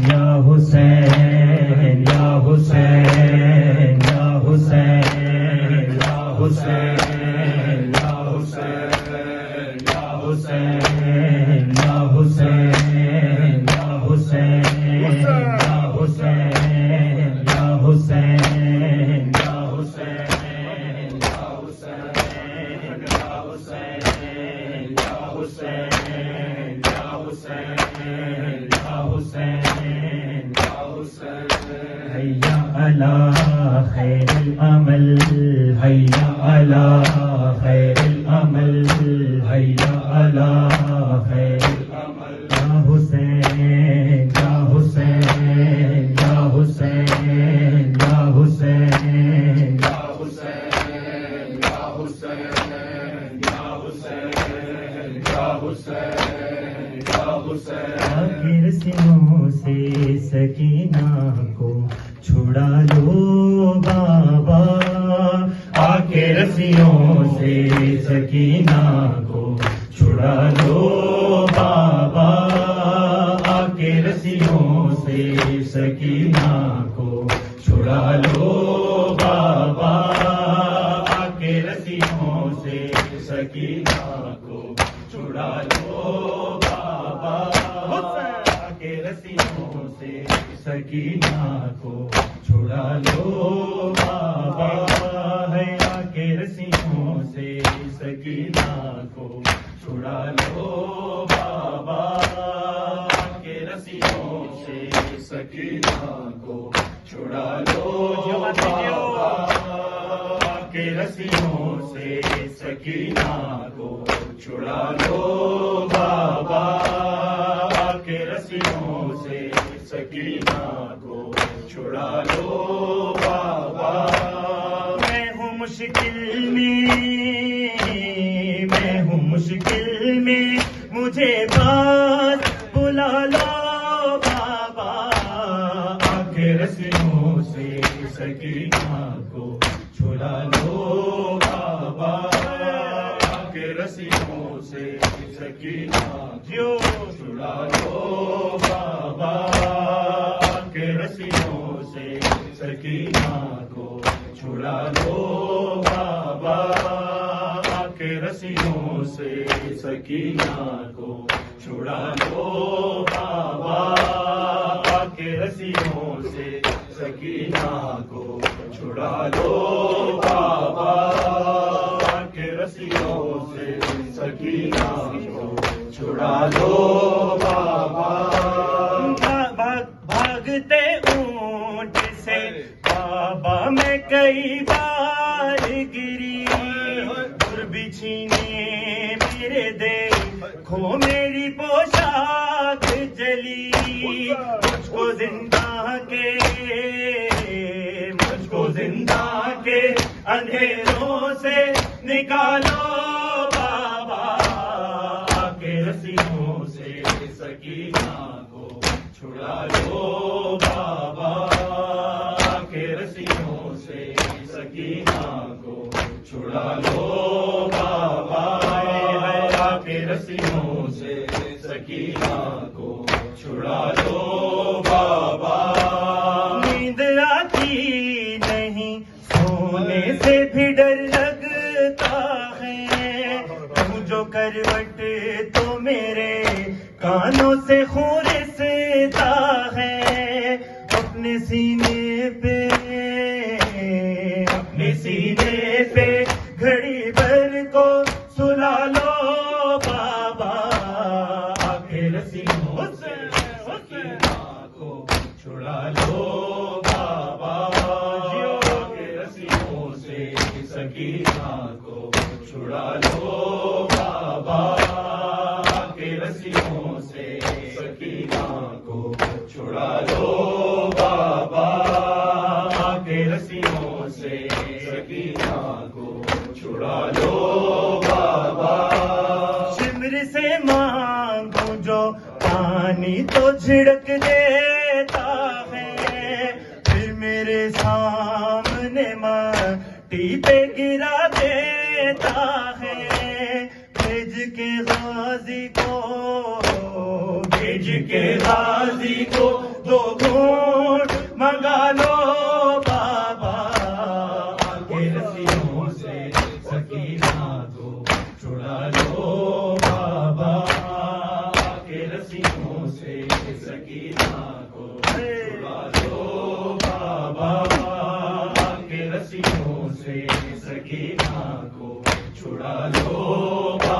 یا حسین یا حسین یا حسین یا حسین یا حسین یا حسین یا حسین یا حسین یا حسین یا حسین یا حسین یا حسین یا حسین یا حسین یا حسین یا حسین یا حسین حیا علی خیر العمل حیا علی خیر العمل حیا علی خیر العمل یا حسین یا حسین یا حسین یا حسین یا حسین یا حسین یا حسین یا حسین یا حسین آخر سینوں سے سکینہ کو چھڑا لو بابا آخر سینوں سے سکینہ کو چھڑا لو بابا آخر سینوں سے سکینہ کو چھڑا لو بابا آخر سینوں سے سکینہ کو چھڑا لو بابا کے رسیوں سے سکینہ کو چھڑا لو بابا حیا کے رسیوں سے سکینہ کو چھڑا لو بابا کے رسیوں سے سکینہ کو چھڑا لو بابا کے رسیوں سے سکینہ کو چھڑا لو بابا کے رسیوں سے سکینہ کو چھڑا لو بابا میں ہوں مشکل میں مجھے بات بلا لو بابا کے رسیوں سے سکینہ کو چھڑا لو بابا کے رسیوں سے سکینہ جو چھڑا لو بابا کے رسیوں سے سکینہ کو چھڑا لو بابا کے رسیوں سے سکینہ کو چھڑا لو بابا کے رسیوں سے سکینہ کو چھڑا لو بابا کے رسیوں سے سکینہ کو چھڑا لو بابا بھاگتے اونٹ سے بابا میں کئی بار گری بھی چھینے میرے دیکھو میری پوشاک جلی مجھ کو زندہ کے اندھیروں سے نکالو بابا کے رسیوں سے سکینہ کو چھڑا لو بابا کے رسیوں سے سکینہ کو چھڑا لو بابا کے رسیوں سے سکینہ کو چھڑا لو بابا نیند آتی نہیں سونے سے بھی ڈر لگتا ہے تو جو کروٹ تو میرے کانوں سے خون رستا ہے اپنے سینے پہ گھڑی بھر کو سلا لو بابا کے رسیوں سے سکینہ کو چھڑا لو بابا کے رسیوں سے سکینہ کو چھڑا لو بابا کے رسیوں سے سکینہ کو چھڑا لو بابا کے رسیوں سے سکینہ کو چھڑا لو بابا سمر سے مانگو جو پانی تو جھڑک دیتا ہے پھر میرے سامنے مٹی پہ گرا دیتا ہے بھیج کے غازی کو دو گھونٹ منگا لو بابا کے رسیوں سے سکینہ کو چھڑا لو بابا کے رسیوں سے سکینہ کو چھڑا لو بابا کے رسیوں سے سکینہ کو چھڑا لو